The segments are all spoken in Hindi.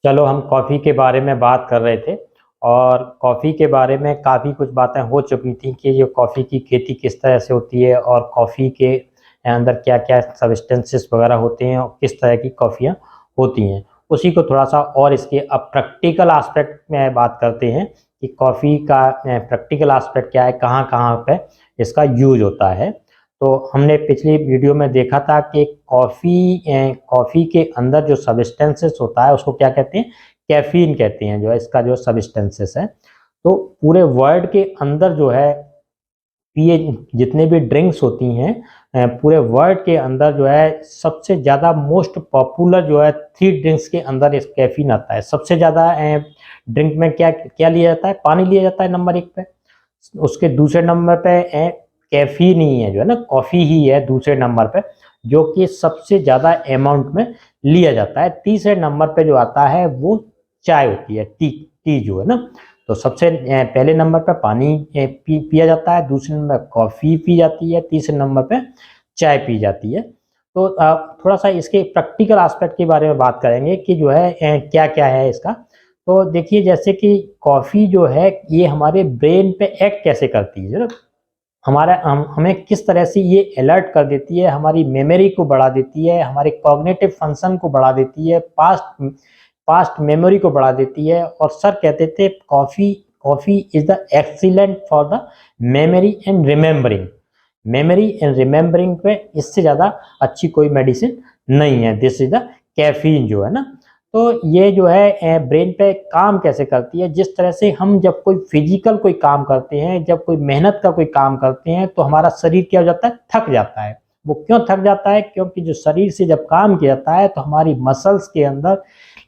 चलो, हम कॉफ़ी के बारे में बात कर रहे थे और कॉफ़ी के बारे में काफ़ी कुछ बातें हो चुकी थी कि जो कॉफ़ी की खेती किस तरह से होती है और कॉफ़ी के अंदर क्या-क्या सब्सटेंसेस वगैरह होते हैं और किस तरह की कॉफ़ियाँ होती हैं। उसी को थोड़ा-सा और इसके अब प्रैक्टिकल एस्पेक्ट में बात करते हैं कि कॉफ़ी का प्रैक्टिकल एस्पेक्ट क्या है, कहाँ-कहाँ पे इसका यूज़ होता है। तो हमने पिछली वीडियो में देखा था कि कॉफ़ी के अंदर जो सब्सटेंसेस होता है उसको क्या कहते हैं, कैफ़ीन कहते हैं, जो है इसका जो सब्सटेंसेस है। तो पूरे वर्ल्ड के अंदर जो है पिए जितने भी ड्रिंक्स होती हैं, पूरे वर्ल्ड के अंदर जो है सबसे ज़्यादा मोस्ट पॉपुलर जो है 3 ड्रिंक्स के अंदर इस कैफ़ीन आता है। सबसे ज़्यादा ड्रिंक में क्या क्या लिया जाता है, पानी लिया जाता है नंबर 1 पे। उसके दूसरे नंबर पे कैफ़ीन ही है, जो है ना, कॉफ़ी ही है दूसरे नंबर पे, जो कि सबसे ज़्यादा अमाउंट में लिया जाता है। तीसरे नंबर पे जो आता है वो चाय होती है, टी टी जो है ना। तो सबसे पहले नंबर पे पानी पिया जाता है, दूसरे नंबर पे कॉफ़ी पी जाती है, तीसरे नंबर पे चाय पी जाती है। तो थोड़ा-सा इसके प्रैक्टिकल एस्पेक्ट के बारे में बात करेंगे कि जो है क्या-क्या है इसका। तो देखिए, जैसे कि कॉफ़ी जो है ये हमारे ब्रेन पे एक्ट कैसे करती है ना, हमारा हमें किस तरह से ये अलर्ट कर देती है, हमारी मेमोरी को बढ़ा देती है, हमारे कॉग्निटिव फंक्शन को बढ़ा देती है, पास्ट पास्ट मेमोरी को बढ़ा देती है। और सर कहते थे coffee coffee is the excellent for the memory and remembering. Memory and remembering पे इससे ज़्यादा अच्छी कोई मेडिसिन नहीं है। दिस इज़ द कैफ़ीन जो है ना। तो ये जो है ब्रेन पे काम कैसे करती है, जिस तरह से हम जब कोई फिजिकल कोई काम करते हैं, जब कोई मेहनत का कोई काम करते हैं तो हमारा शरीर क्या हो जाता है, थक जाता है। वो क्यों थक जाता है, क्योंकि जो शरीर से जब काम किया जाता है तो हमारी मसल्स के अंदर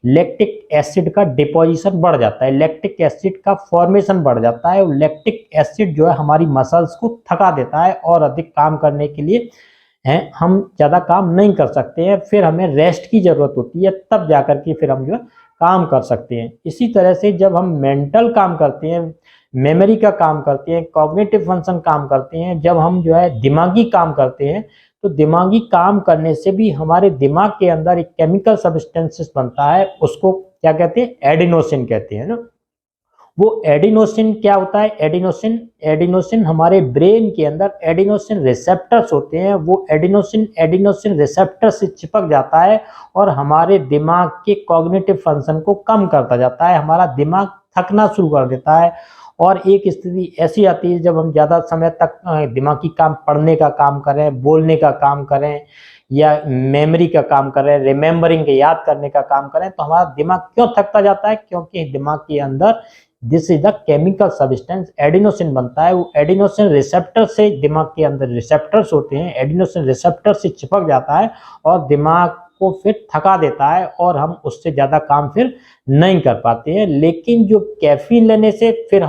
लैक्टिक एसिड का डिपोजिशन बढ़ जाता है, लैक्टिक एसिड का फॉर्मेशन बढ़ जाता है। लैक्टिक एसिड जो है हमारी मसल्स को थका देता है और अधिक काम करने के लिए हैं हम ज़्यादा काम नहीं कर सकते हैं, फिर हमें रेस्ट की ज़रूरत होती है, तब जाकर के फिर हम जो है काम कर सकते हैं। इसी तरह से जब हम मेंटल काम करते हैं, मेमोरी का काम करते हैं, कॉग्निटिव फंक्शन काम करते हैं, जब हम जो है दिमागी काम करते हैं, तो दिमागी काम करने से भी हमारे दिमाग के अंदर एक केमिकल सब्सटेंसेस बनता है, उसको क्या कहते हैं, एडिनोसिन कहते हैं ना। वो एडिनोसिन क्या होता है, एडिनोसिन एडिनोसिन हमारे ब्रेन के अंदर एडिनोसिन रिसेप्टर्स होते हैं। वो एडिनोसिन रिसेप्टर से चिपक जाता है और हमारे दिमाग के कॉग्निटिव फंक्शन को कम करता जाता है, हमारा दिमाग थकना शुरू कर देता है। और एक स्थिति ऐसी आती है जब हम ज़्यादा समय तक दिमागी काम, पढ़ने का काम करें, बोलने का काम करें या मेमोरी का काम करें, रिमेंबरिंग के याद करने का काम करें, तो हमारा दिमाग क्यों थकता जाता है, क्योंकि दिमाग के अंदर this is the chemical substance adenosine बनता है। वो एडिनोसिन रिसेप्टर से, दिमाग के अंदर रिसेप्टर्स होते हैं, एडिनोसिन रिसेप्टर से चिपक जाता है और दिमाग को फिर थका देता है और हम उससे ज़्यादा काम फिर नहीं कर पाते हैं। लेकिन जो कैफीन लेने से फिर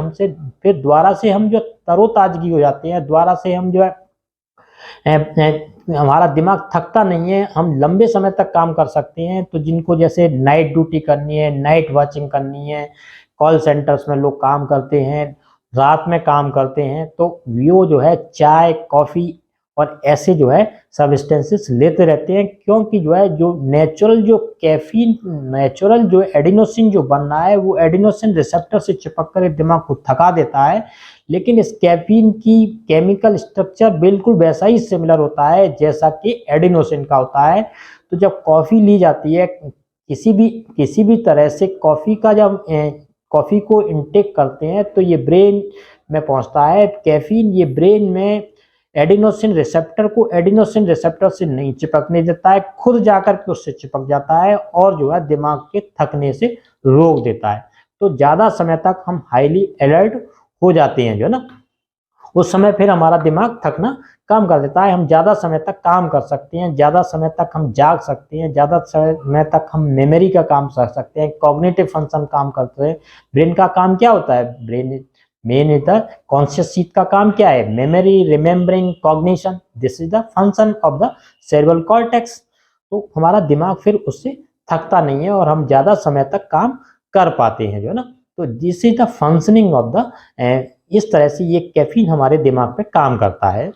दोबारा से हम जो तरोताजगी हो जाते हैं, दोबारा से हम जो है हमारा दिमाग थकता नहीं है, हम लंबे समय तक काम कर सकते हैं। तो जिनको जैसे नाइट ड्यूटी करनी है, नाइट वॉचिंग करनी है, कॉल सेंटर्स में लोग काम करते हैं, रात में काम करते हैं, तो वो जो है चाय, कॉफ़ी और ऐसे जो है सब्सटेंसेस लेते रहते हैं, क्योंकि जो है जो नेचुरल जो कैफीन, नेचुरल जो एडिनोसिन जो बन रहा है, वो एडिनोसिन रिसेप्टर से चिपक कर दिमाग को थका देता है। लेकिन इस कैफीन की केमिकल स्ट्रक्चर बिल्कुल वैसा ही सिमिलर होता है जैसा कि एडिनोसिन का होता है। तो जब कॉफ़ी ली जाती है, किसी भी तरह से कॉफ़ी का जब कॉफ़ी को इनटेक करते हैं तो ये ब्रेन में पहुंचता है कैफीन, ये ब्रेन में एडिनोसिन रिसेप्टर से नहीं चिपकने देता है, खुद जाकर के उससे चिपक जाता है और जो है दिमाग के थकने से रोक देता है। तो ज़्यादा समय तक हम हाईली अलर्ट हो जाते हैं, जो है ना, उस समय फिर हमारा दिमाग थकना कम कर देता है, हम ज़्यादा समय तक काम कर सकते हैं, ज़्यादा समय तक हम जाग सकते हैं, ज़्यादा समय तक हम मेमोरी का काम कर सकते हैं, कॉग्निटिव फंक्शन काम करते हैं। ब्रेन का काम क्या होता है, brain main is the conscious seat का काम क्या है, memory, remembering, cognition. This is the function of the cerebral cortex. तो हमारा दिमाग फिर उससे थकता नहीं है और हम ज़्यादा समय तक काम कर पाते हैं, जो है ना। तो this is the functioning of the, इस तरह से ये कैफीन हमारे दिमाग पे काम करता है।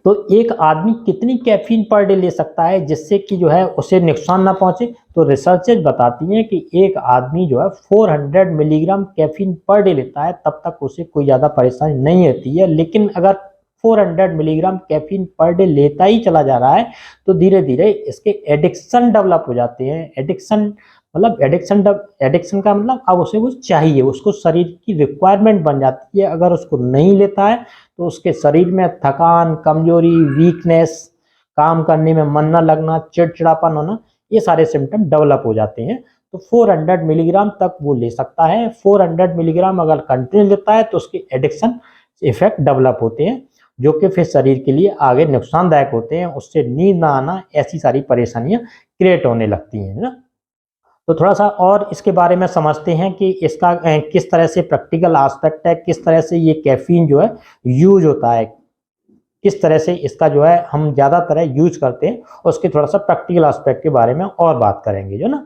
तो एक आदमी कितनी कैफीन पर डे ले सकता है जिससे कि जो है उसे नुकसान ना पहुंचे? तो रिसर्चेज बताती हैं कि एक आदमी जो है 400 मिलीग्राम कैफीन पर डे लेता है तब तक उसे कोई ज़्यादा परेशानी नहीं होती है। लेकिन अगर 400 मिलीग्राम कैफीन पर डे लेता ही चला जा रहा है तो धीरे धीरे इसके एडिक्शन डेवलप हो जाते हैं। एडिक्शन मतलब एडिक्शन का मतलब अब उसे वो चाहिए, उसको शरीर की रिक्वायरमेंट बन जाती है। अगर उसको नहीं लेता है तो उसके शरीर में थकान, कमजोरी, वीकनेस, काम करने में मन न लगना, चिड़चिड़ापन होना, ये सारे सिम्टम डेवलप हो जाते हैं। तो 400 मिलीग्राम तक वो ले सकता है। 400 मिलीग्राम अगर कंटिन्यू लेता है तो उसके एडिक्शन इफेक्ट डेवलप होते हैं जो कि फिर शरीर के लिए आगे नुकसानदायक होते हैं। उससे नींद ना आना, ऐसी सारी परेशानियां क्रिएट होने लगती हैं ना। तो थोड़ा सा और इसके बारे में समझते हैं कि इसका किस तरह से प्रैक्टिकल एस्पेक्ट है, किस तरह से ये कैफीन जो है यूज होता है, किस तरह से इसका जो है हम ज़्यादातर यूज करते हैं, उसके थोड़ा सा प्रैक्टिकल एस्पेक्ट के बारे में और बात करेंगे जो ना।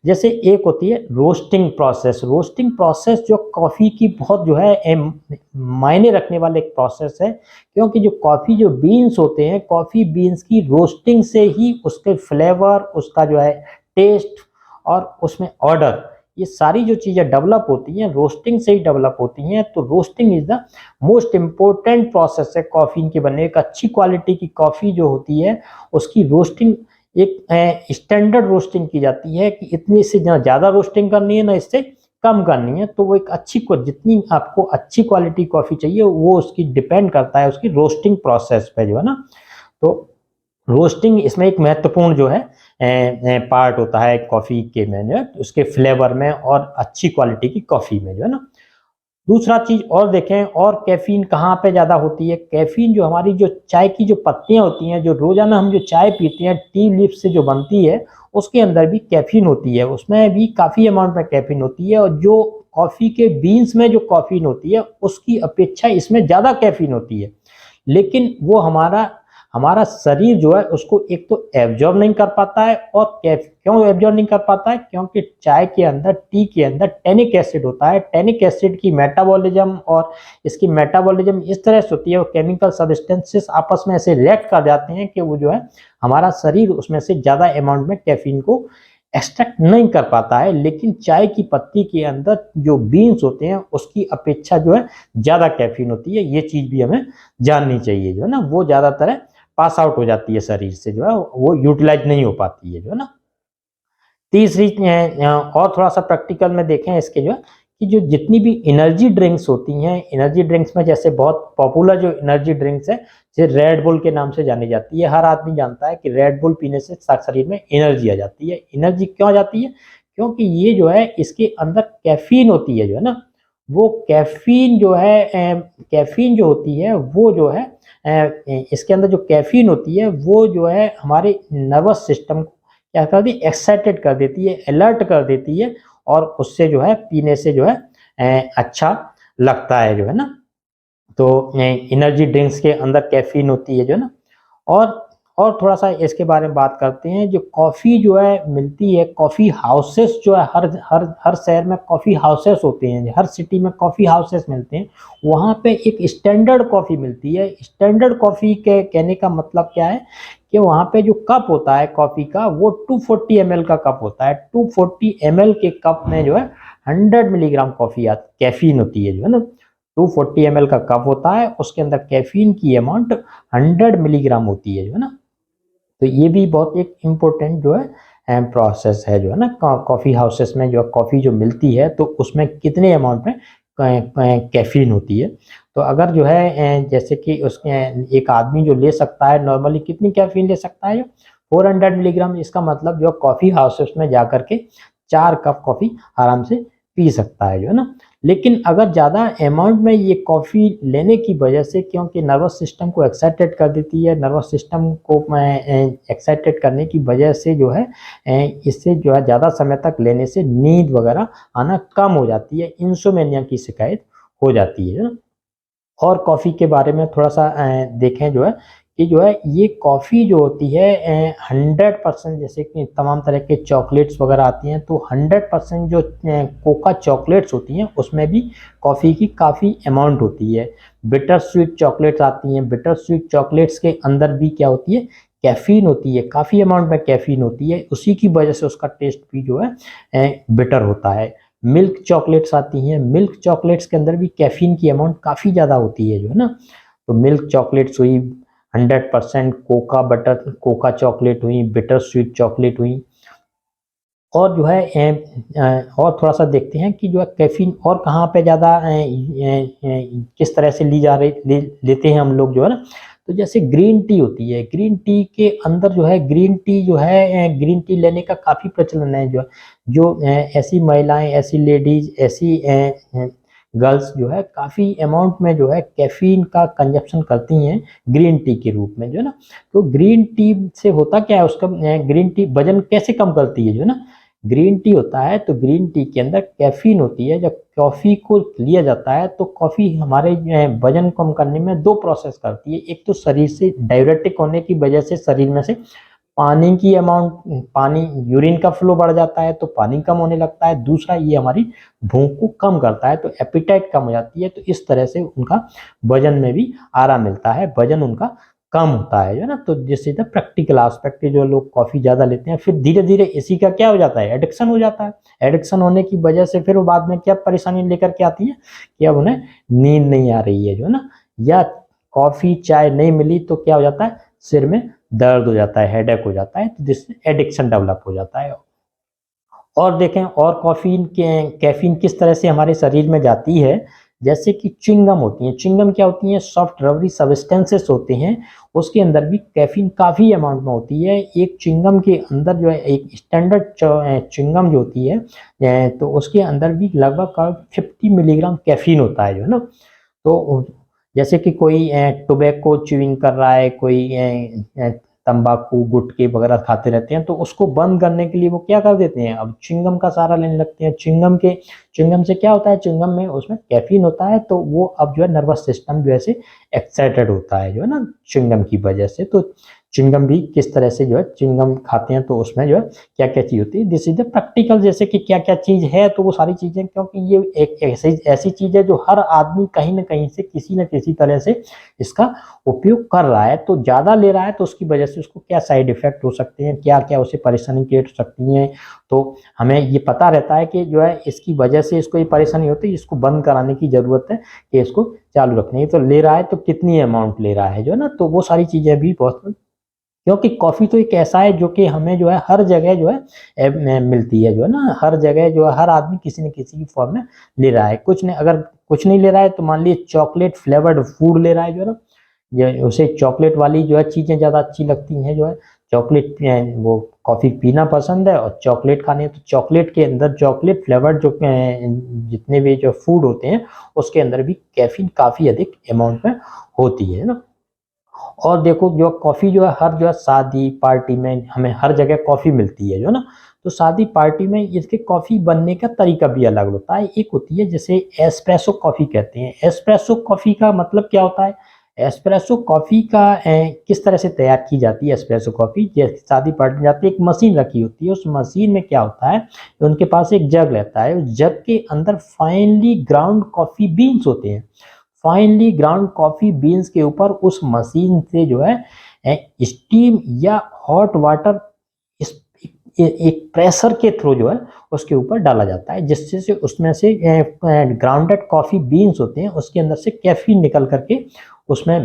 जैसे एक होती है रोस्टिंग प्रोसेस। रोस्टिंग प्रोसेस जो कॉफ़ी की बहुत जो है मायने रखने वाले एक प्रोसेस है, क्योंकि जो कॉफ़ी जो बीन्स होते हैं, कॉफ़ी बीन्स की रोस्टिंग से ही उसके फ्लेवर, उसका जो है टेस्ट और उसमें ऑर्डर, ये सारी जो चीज़ें डेवलप होती हैं रोस्टिंग से ही डेवलप होती हैं। तो roasting is the most important process है कॉफ़ी के बनने। एक अच्छी क्वालिटी की कॉफ़ी जो होती है उसकी रोस्टिंग एक स्टैंडर्ड रोस्टिंग की जाती है कि इतनी से ना ज़्यादा रोस्टिंग करनी है ना इससे कम करनी है। तो वो एक अच्छी जितनी आपको अच्छी क्वालिटी कॉफ़ी चाहिए वो उसकी डिपेंड करता है उसकी रोस्टिंग प्रोसेस पे जो है ना। तो रोस्टिंग इसमें एक महत्वपूर्ण जो है पार्ट होता है कॉफ़ी के में जो है, उसके फ्लेवर में और अच्छी क्वालिटी की कॉफ़ी में जो है ना। दूसरा चीज़ और देखें, और कैफ़ीन कहाँ पे ज़्यादा होती है? कैफ़ीन जो हमारी जो चाय की जो पत्तियाँ होती हैं, जो रोज़ाना हम जो चाय पीते हैं, टी लीफ से जो बनती है, उसके अंदर भी कैफ़ीन होती है। उसमें भी काफ़ी अमाउंट में कैफ़ीन होती है और जो कॉफ़ी के बीन्स में जो कैफ़ीन होती है, उसकी अपेक्षा इसमें ज़्यादा कैफ़ीन होती है। लेकिन वो हमारा हमारा शरीर जो है उसको एक तो एब्जॉर्ब नहीं कर पाता है। और क्यों एब्जॉर्ब नहीं कर पाता है? क्योंकि चाय के अंदर, टी के अंदर टैनिक एसिड होता है। टैनिक एसिड की मेटाबॉलिज्म और इसकी मेटाबॉलिज्म इस तरह से होती है, वो केमिकल सब्सटेंसेस आपस में ऐसे रिएक्ट कर जाते हैं कि वो जो है हमारा शरीर उसमें से ज़्यादा अमाउंट में कैफीन को एक्सट्रैक्ट नहीं कर पाता है। लेकिन चाय की पत्ती के अंदर जो बीन्स होते हैं उसकी अपेक्षा जो है ज़्यादा कैफीन होती है। ये चीज़ भी हमें जाननी चाहिए जो है ना। वो ज़्यादातर पास आउट हो जाती है शरीर से, जो है वो यूटिलाइज नहीं हो पाती है जो है ना। तीसरी और थोड़ा सा प्रैक्टिकल में देखें इसके जो है कि जो जितनी भी एनर्जी ड्रिंक्स होती हैं, एनर्जी ड्रिंक्स में जैसे बहुत पॉपुलर जो एनर्जी ड्रिंक्स है जैसे रेड बुल के नाम से जानी जाती है। हर आदमी जानता है कि रेड बुल पीने से शरीर में एनर्जी आ जाती है। एनर्जी क्यों आ जाती है? क्योंकि ये जो है इसके अंदर कैफीन होती है जो है ना। वो कैफीन जो है कैफीन जो होती है वो जो है इसके अंदर जो कैफीन होती है वो जो है हमारे नर्वस सिस्टम को क्या करती है? एक्साइटेड कर देती है, अलर्ट कर देती है और उससे जो है पीने से जो है अच्छा लगता है जो है ना। तो एनर्जी ड्रिंक्स के अंदर कैफीन होती है जो है ना। और और थोड़ा-सा इसके बारे में बात करते हैं। जो कॉफ़ी जो है मिलती है, कॉफ़ी हाउसेस जो है हर हर हर शहर में कॉफ़ी हाउसेस होते हैं, हर सिटी में कॉफ़ी हाउसेस मिलते हैं। वहाँ पे एक स्टैंडर्ड कॉफ़ी मिलती है। स्टैंडर्ड कॉफ़ी के कहने का मतलब क्या है कि वहाँ पे जो कप होता है कॉफ़ी का वो 240 ml का कप होता है। 240 ml के कप में जो है 100 मिलीग्राम कैफ़ीन होती है जो है ना। 240 ml का कप होता है, उसके अंदर कैफ़ीन की अमाउंट 100 मिलीग्राम होती है जो है ना। तो ये भी बहुत एक इम्पोर्टेंट जो है प्रोसेस है जो है ना। कॉफ़ी हाउसेस में जो कॉफ़ी जो मिलती है तो उसमें कितने अमाउंट में कैफ़ीन होती है। तो अगर जो है जैसे कि उसके एक आदमी जो ले सकता है नॉर्मली कितनी कैफ़ीन ले सकता है? 400 मिलीग्राम। इसका मतलब जो कॉफ़ी हाउसेस में जाकर के 4 कप कॉफ़ी आराम से पी सकता है जो है ना। लेकिन अगर ज़्यादा अमाउंट में ये कॉफ़ी लेने की वजह से, क्योंकि नर्वस सिस्टम को एक्साइटेड कर देती है, नर्वस सिस्टम को एक्साइटेड करने की वजह से जो है इससे जो है ज़्यादा समय तक लेने से नींद वगैरह आना कम हो जाती है, इंसोमेनिया की शिकायत हो जाती है ना। और कॉफ़ी के बारे में थोड़ा-सा देखें जो है कि जो है ये कॉफ़ी जो होती है 100%, जैसे कि तमाम तरह के चॉकलेट्स वगैरह आती हैं, तो 100% जो कोका चॉकलेट्स होती हैं उसमें भी कॉफ़ी की काफ़ी अमाउंट होती है। बिटर स्वीट चॉकलेट्स आती हैं, बिटर स्वीट चॉकलेट्स के अंदर भी क्या होती है, कैफ़ीन होती है, काफ़ी अमाउंट में कैफ़ीन होती है, उसी की वजह से उसका टेस्ट भी जो है बिटर होता है। मिल्क चॉकलेट्स आती हैं, मिल्क चॉकलेट्स के अंदर भी कैफ़ीन की अमाउंट काफ़ी ज़्यादा होती है जो है ना। तो मिल्क चॉकलेट्स हुई 100%, कोका चॉकलेट हुई, बिटर स्वीट चॉकलेट हुई। और जो है और थोड़ा-सा देखते हैं कि जो है कैफ़ीन और कहाँ पे ज़्यादा किस तरह से ली जा रही लेते हैं हम लोग जो है ना। तो जैसे ग्रीन टी होती है, ग्रीन टी के अंदर जो है ग्रीन टी जो है ग्रीन टी लेने का काफ़ी प्रचलन है, जो ऐसी महिलाएँ, ऐसी लेडीज़, ऐसी गर्ल्स जो है काफ़ी अमाउंट में जो है कैफ़ीन का कंज़प्शन करती हैं ग्रीन टी के रूप में जो है ना। तो ग्रीन टी से होता क्या है, उसका ग्रीन टी वज़न कैसे कम करती है जो है ना। ग्रीन टी होता है तो ग्रीन टी के अंदर कैफ़ीन होती है। जब कॉफ़ी को लिया जाता है तो कॉफ़ी हमारे वज़न कम करने में 2 प्रोसेस करती है। एक तो शरीर से डाययूरेटिक होने की वजह से शरीर में से पानी की अमाउंट, पानी यूरिन का फ्लो बढ़ जाता है तो पानी कम होने लगता है। दूसरा ये हमारी भूख को कम करता है तो एपेटाइट कम हो जाती है, तो इस तरह से उनका वज़न में भी आराम मिलता है, वज़न उनका कम होता है ना। तो this is the practical aspect कि जो लोग कॉफ़ी ज़्यादा लेते हैं फिर धीरे-धीरे इसी का क्या हो जाता है, एडिक्शन हो जाता है। एडिक्शन होने की वजह से फिर वो बाद में क्या परेशानी लेकर के आती है कि अब उन्हें नींद नहीं आ रही है जो है ना, या कॉफ़ी चाय नहीं मिली तो क्या हो जाता है, सिर में दर्द हो जाता है, हेडेक हो जाता है, तो जिससे एडिक्शन डेवलप हो जाता है। और देखें और कैफ़ीन किस तरह से हमारे शरीर में जाती है, जैसे कि च्युइंगम होती हैं। च्युइंगम क्या होती हैं, सॉफ्ट रबरी सब्सटेंसेस होते हैं, उसके अंदर भी कैफ़ीन काफ़ी अमाउंट में होती है। एक च्युइंगम के अंदर जो है एक स्टैंडर्ड च्युइंगम जो होती है तो उसके अंदर भी लगभग 50 मिलीग्राम कैफ़ीन होता है जो है ना। तो जैसे कि कोई टोबैको च्युइंग कर रहा है, कोई तंबाकू, गुटखे वगैरह खाते रहते हैं, तो उसको बंद करने के लिए वो क्या कर देते हैं, अब च्युइंगम का सहारा लेने लगते हैं। च्युइंगम से क्या होता है, च्युइंगम में उसमें कैफ़ीन होता है, तो वो अब जो है नर्वस सिस्टम जो है से एक्साइटेड होता है जो है ना च्युइंगम की वजह से। तो च्युइंगम भी किस तरह से जो है च्युइंगम खाते हैं तो उसमें जो है क्या-क्या चीज़ होती है, दिस इज़ द प्रैक्टिकल, जैसे कि क्या-क्या चीज़ है, तो वो सारी चीज़ें, क्योंकि ये एक ऐसी चीज़ है जो हर आदमी कहीं न कहीं से किसी न किसी तरह से इसका उपयोग कर रहा है। तो ज़्यादा ले रहा है तो उसकी वजह से उसको क्या साइड इफ़ेक्ट हो सकते हैं, क्या-क्या उसे परेशानी क्रिएट हो सकती हैं। तो हमें ये पता रहता है कि जो है इसकी वजह से इसको ये परेशानी होती है, इसको बंद कराने की ज़रूरत है कि इसको चालू रखनी है। तो ले रहा है तो कितनी अमाउंट ले रहा है जो है ना, तो वो सारी चीज़ें भी बहुत, क्योंकि कॉफ़ी तो एक ऐसा है जो कि हमें जो है हर जगह जो है मिलती है जो है ना, हर जगह जो है हर आदमी किसी न किसी की फॉर्म में ले रहा है। कुछ नहीं, अगर कुछ नहीं ले रहा है तो मान लीजिए चॉकलेट फ्लेवर्ड फूड ले रहा है जो है ना, ये उसे चॉकलेट वाली जो है चीज़ें ज़्यादा अच्छी लगती हैं जो है, चॉकलेट वो कॉफ़ी पीना पसंद है और चॉकलेट खानी है, तो चॉकलेट के अंदर चॉकलेट फ्लेवर्ड जो जितने भी जो फूड होते हैं उसके अंदर भी कैफ़ीन काफ़ी अधिक अमाउंट में होती है ना। और देखो जो कॉफ़ी जो है हर जो है शादी पार्टी में हमें हर जगह कॉफ़ी मिलती है जो है ना, तो शादी पार्टी में इसके कॉफ़ी बनने का तरीका भी अलग होता है। एक होती है जिसे एस्प्रेसो कॉफ़ी कहते हैं। एस्प्रेसो कॉफ़ी का मतलब क्या होता है, एस्प्रेसो कॉफ़ी का किस तरह से तैयार की जाती है एस्प्रेसो कॉफ़ी, जैसे शादी पार्टी में जाती है, एक मशीन रखी होती है, उस मशीन में क्या होता है, उनके पास एक जग रहता है, उस जग के अंदर फाइनली ग्राउंड कॉफ़ी बीन्स होते हैं। फाइनली ग्राउंड कॉफ़ी बीन्स के ऊपर उस मशीन से जो है स्टीम या हॉट वाटर इस एक प्रेशर के थ्रू जो है उसके ऊपर डाला जाता है, जिससे से उसमें से ग्राउंडेड कॉफ़ी बीन्स होते हैं, उसके अंदर से कैफ़ीन निकल करके उसमें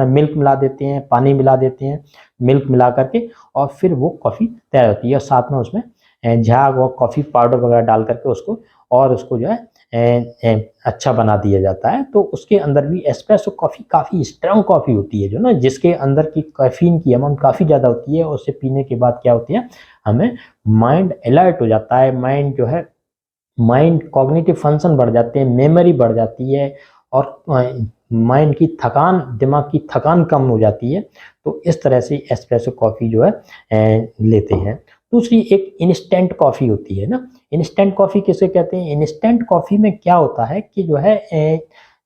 मिल्क मिला देते हैं, पानी मिला देते हैं, मिल्क मिला करके और फिर वो कॉफ़ी तैयार होती है। और साथ में उसमें झाग और कॉफ़ी पाउडर वगैरह डाल करके उसको जो है अच्छा बना दिया जाता है। तो उसके अंदर भी एस्प्रेसो कॉफ़ी काफ़ी स्ट्रॉन्ग कॉफ़ी होती है जो ना, जिसके अंदर की कैफ़ीन की अमाउंट काफ़ी ज़्यादा होती है, और उसे पीने के बाद क्या होती है, हमें माइंड अलर्ट हो जाता है, माइंड कॉग्निटिव फंक्शन बढ़ जाते हैं, मेमोरी बढ़ जाती है और माइंड की थकान, दिमाग की थकान कम हो जाती है। तो इस तरह से एस्प्रेसो कॉफ़ी जो है लेते हैं। दूसरी एक इंस्टेंट कॉफ़ी होती है ना, इंस्टेंट कॉफ़ी किसे कहते हैं, इंस्टेंट कॉफ़ी में क्या होता है कि जो है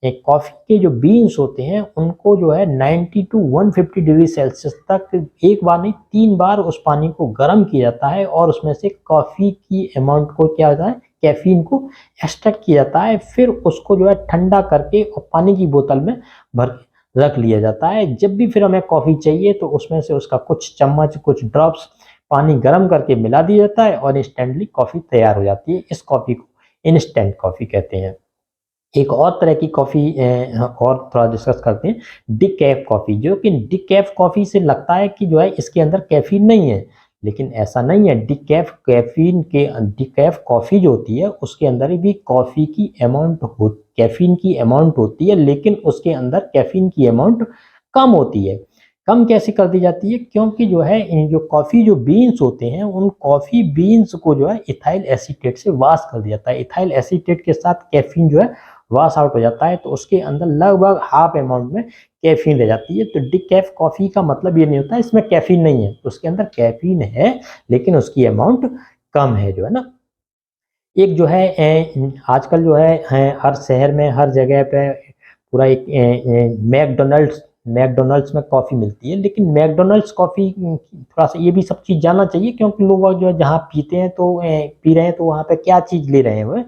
कॉफ़ी के जो बीन्स होते हैं उनको जो है 90 टू 150 डिग्री सेल्सियस तक एक बार नहीं 3 बार उस पानी को गर्म किया जाता है और उसमें से कॉफ़ी की अमाउंट को क्या होता है, कैफीन को एक्सट्रैक्ट किया जाता है। फिर उसको जो है ठंडा करके और पानी की बोतल में भर के रख लिया जाता है। जब भी फिर हमें कॉफ़ी चाहिए तो उसमें से उसका कुछ चम्मच, कुछ ड्रॉप्स पानी गर्म करके मिला दिया जाता है और इंस्टेंटली कॉफ़ी तैयार हो जाती है। इस कॉफ़ी को इंस्टेंट कॉफ़ी कहते हैं। एक और तरह की कॉफ़ी और थोड़ा डिस्कस करते हैं, डिकैफ कॉफ़ी, जो कि डिकैफ कॉफ़ी से लगता है कि जो है इसके अंदर कैफीन नहीं है, लेकिन ऐसा नहीं है। डिकैफ कॉफ़ी जो होती है उसके अंदर भी कैफीन की अमाउंट होती है, लेकिन उसके अंदर कैफीन की अमाउंट कम होती है। कम कैसे कर दी जाती है, क्योंकि जो है इन जो कॉफ़ी जो बीन्स होते हैं उन कॉफ़ी बीन्स को जो है इथाइल एसीटेट से वॉश कर दिया जाता है। इथाइल एसीटेट के साथ कैफीन जो है वॉश आउट हो जाता है, तो उसके अंदर लगभग हाफ अमाउंट में कैफीन रह जाती है। तो डिकैफ कॉफ़ी का मतलब ये नहीं होता इसमें कैफीन नहीं है, उसके अंदर कैफीन है लेकिन उसकी अमाउंट कम है, जो है ना। एक जो है आजकल जो है हर शहर में हर जगह पे पूरा एक मैकडोनल्ड्स में कॉफ़ी मिलती है, लेकिन मैकडोनल्ड्स कॉफ़ी थोड़ा सा ये भी सब चीज़ जानना चाहिए, क्योंकि लोग जो है जहाँ पीते हैं तो पी रहे हैं तो वहाँ पे क्या चीज़ ले रहे हैं वो।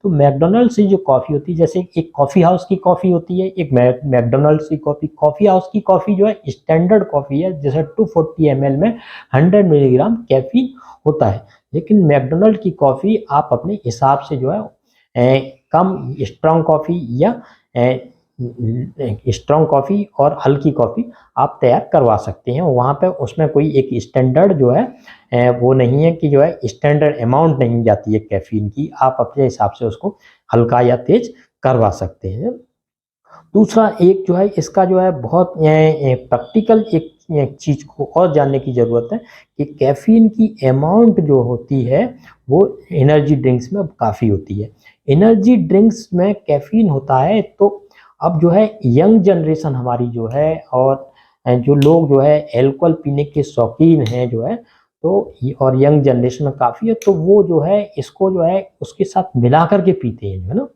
तो मैकडोनल्ड्स की जो कॉफ़ी होती है, जैसे एक कॉफ़ी हाउस की कॉफ़ी होती है, एक मैकडोनल्ड्स की कॉफ़ी। कॉफ़ी हाउस की कॉफ़ी जो है स्टैंडर्ड कॉफ़ी है, जैसे 240 ml में 100 मिलीग्राम कैफीन होता है। लेकिन मैकडोनल्ड की कॉफ़ी आप अपने हिसाब से जो है कम स्ट्रॉन्ग कॉफ़ी या स्ट्रॉन्ग कॉफ़ी और हल्की कॉफ़ी आप तैयार करवा सकते हैं। वहाँ पे उसमें कोई एक स्टैंडर्ड जो है वो नहीं है कि जो है स्टैंडर्ड अमाउंट नहीं जाती है कैफीन की, आप अपने हिसाब से उसको हल्का या तेज करवा सकते हैं। दूसरा एक जो है इसका जो है बहुत प्रैक्टिकल एक चीज़ को और जानने की ज़रूरत है कि कैफीन की अमाउंट जो होती है वो एनर्जी ड्रिंक्स में काफ़ी होती है। एनर्जी ड्रिंक्स में कैफीन होता है, तो अब जो है यंग जनरेशन हमारी जो है और जो लोग जो है अल्कोहल पीने के शौकीन हैं जो है, तो और यंग जनरेशन में काफ़ी है, तो वो जो है इसको जो है उसके साथ मिला करके पीते हैं, जो है ना,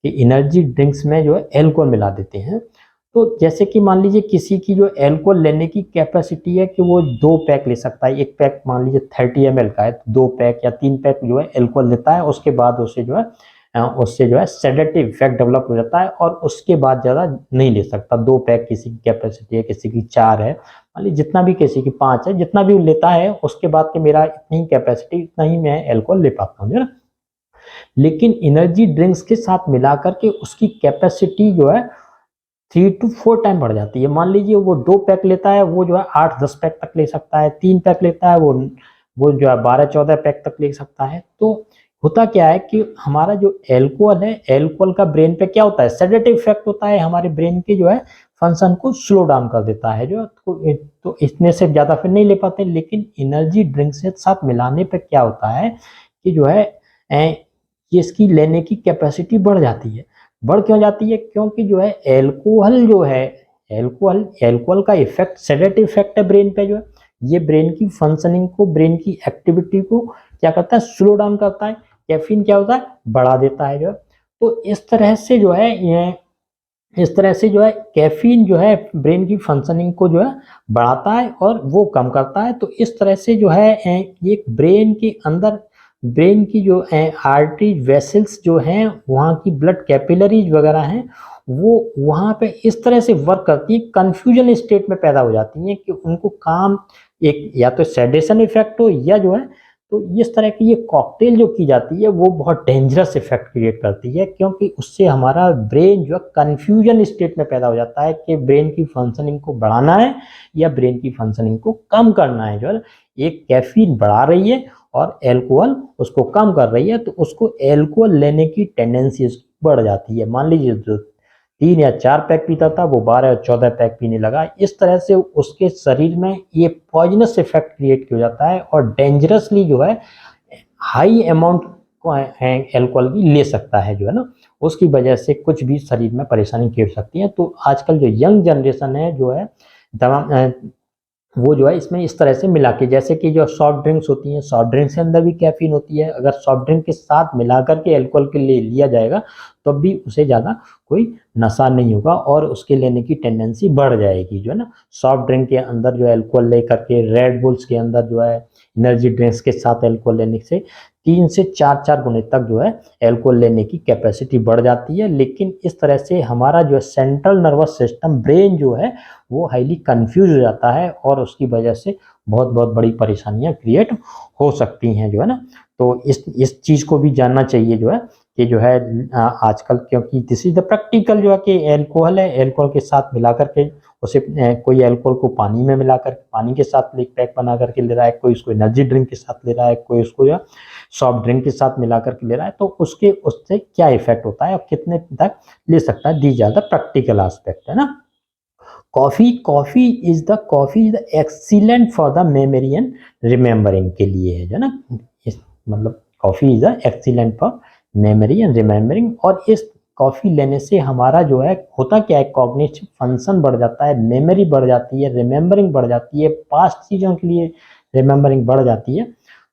कि एनर्जी ड्रिंक्स में जो है अल्कोहल मिला देते हैं। तो जैसे कि मान लीजिए किसी की जो अल्कोहल लेने की कैपेसिटी है कि वो 2 पैक ले सकता है, एक पैक मान लीजिए 30 ml का है, तो 2 पैक या 3 पैक जो है अल्कोहल लेता है, उसके बाद उससे जो है सेडेटिव इफेक्ट डेवलप हो जाता है और उसके बाद ज़्यादा नहीं ले सकता। 2 पैक किसी की कैपेसिटी है, किसी की 4 है, मान लीजिए जितना भी किसी की 5 है, जितना भी वो लेता है उसके बाद कि मेरा इतनी कैपेसिटी, इतना ही मैं अल्कोहल ले पाता हूँ, है ना। लेकिन एनर्जी ड्रिंक्स के साथ मिलाकर के उसकी कैपेसिटी जो है 3 टू 4 टाइम बढ़ जाती है। मान लीजिए वो 2 पैक लेता है, वो जो है 8-10 पैक तक ले सकता है, 3 पैक लेता है वो जो है 12-14 पैक तक ले सकता है। तो होता क्या है कि हमारा जो अल्कोहल है, अल्कोहल का ब्रेन पे क्या होता है, सेडेटिव इफेक्ट होता है, हमारे ब्रेन के जो है फंक्शन को स्लो डाउन कर देता है, जो तो इतने से ज़्यादा फिर नहीं ले पाते। लेकिन एनर्जी ड्रिंक से साथ मिलाने पे क्या होता है कि जो है ये इसकी लेने की कैपेसिटी बढ़ जाती है। बढ़ क्यों जाती है, क्योंकि जो है अल्कोहल जो है अल्कोहल का इफेक्ट सेडेटिव इफेक्ट है ब्रेन पे, जो है ये ब्रेन की फंक्शनिंग को, ब्रेन की एक्टिविटी को क्या करता है, स्लो डाउन करता है। कैफीन क्या होता है, बढ़ा देता है, जो है। तो इस तरह से जो है कैफीन जो है ब्रेन की फंक्शनिंग को जो है बढ़ाता है और वो कम करता है। तो इस तरह से जो है ये ब्रेन के अंदर, ब्रेन की जो आर्टरी वेसल्स जो हैं, वहाँ की ब्लड कैपिलरीज वगैरह हैं, वो वहाँ पे इस तरह से वर्क करती है, कंफ्यूजन स्टेट में पैदा हो जाती हैं कि उनको काम एक या तो सेडेशन इफेक्ट हो या जो है, तो इस तरह की ये कॉकटेल जो की जाती है वो बहुत डेंजरस इफेक्ट क्रिएट करती है, क्योंकि उससे हमारा ब्रेन जो है कंफ्यूजन स्टेट में पैदा हो जाता है कि ब्रेन की फंक्शनिंग को बढ़ाना है या ब्रेन की फंक्शनिंग को कम करना है, जो है एक कैफीन बढ़ा रही है और अल्कोहल उसको कम कर रही है, तो उसको अल्कोहल लेने की टेंडेंसी बढ़ जाती है। मान लीजिए जो 3 या 4 पैक पीता था वो 12 या 14 पैक पीने लगा। इस तरह से उसके शरीर में ये पॉइजनस इफेक्ट क्रिएट हो जाता है और डेंजरसली जो है हाई अमाउंट अल्कोहल की ले सकता है, जो है ना। उसकी वजह से कुछ भी शरीर में परेशानी क्रिएट हो सकती है। तो आजकल जो यंग जनरेशन है जो है वो जो है इसमें इस तरह से मिला के, जैसे कि जो सॉफ्ट ड्रिंक्स होती हैं, सॉफ्ट ड्रिंक्स के अंदर भी कैफीन होती है, अगर सॉफ्ट ड्रिंक के साथ मिला करके अल्कोहल के लिए लिया जाएगा तब भी उसे ज़्यादा कोई नशा नहीं होगा और उसके लेने की टेंडेंसी बढ़ जाएगी, जो है ना। सॉफ्ट ड्रिंक के अंदर जो है अल्कोहल ले करके, रेड बुल्स के अंदर जो है एनर्जी ड्रिंक्स के साथ अल्कोहल लेने से 3 से 4 गुने तक जो है अल्कोहल लेने की कैपेसिटी बढ़ जाती है। लेकिन इस तरह से हमारा जो है सेंट्रल नर्वस सिस्टम, ब्रेन जो है वो हाईली कंफ्यूज हो जाता है और उसकी वजह से बहुत बहुत बड़ी परेशानियां क्रिएट हो सकती हैं, जो है ना। तो इस चीज़ को भी जानना चाहिए, जो है कि जो है आजकल, क्योंकि दिस इज द प्रैक्टिकल जो है कि अल्कोहल है, अल्कोहल के साथ मिला करके उसे कोई अल्कोहल को पानी में मिलाकर पानी के साथ एक पैक बना करके ले रहा है, कोई उसको एनर्जी ड्रिंक के साथ ले रहा है, कोई उसको जो सॉफ्ट ड्रिंक के साथ मिला करके ले रहा है, तो उससे क्या इफेक्ट होता है और कितने तक ले सकता है, these are the practical aspect, है ना। Coffee is the excellent for the memory and remembering के लिए है, जो ना। मतलब coffee is the excellent for memory and remembering, और इस कॉफी लेने से हमारा जो है होता क्या है, कॉग्निटिव फंक्शन बढ़ जाता है, मेमोरी बढ़ जाती है, रिमेम्बरिंग बढ़ जाती है, पास्ट चीजों के लिए रिमेम्बरिंग बढ़ जाती है।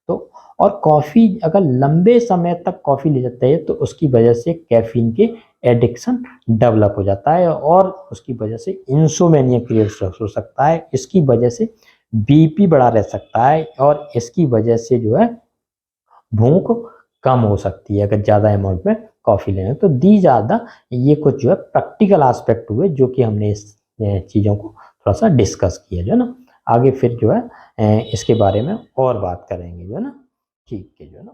तो और कॉफी अगर लंबे समय तक कॉफी ले जाते हैं तो उसकी वजह से कैफीन के एडिक्शन डेवलप हो जाता है और उसकी वजह से इंसोमेनिया क्रिएट हो सकता है, इसकी वजह से बीपी बढ़ा रह सकता है और इसकी वजह से जो है भूख कम हो सकती है अगर ज़्यादा अमाउंट में कॉफ़ी लें। तो दीज आर द, ये कुछ जो है प्रैक्टिकल एस्पेक्ट हुए जो कि हमने इस चीज़ों को थोड़ा सा डिस्कस किया, जो है ना। आगे फिर जो है इसके बारे में और बात करेंगे, जो है ना। ठीक है, जो है ना।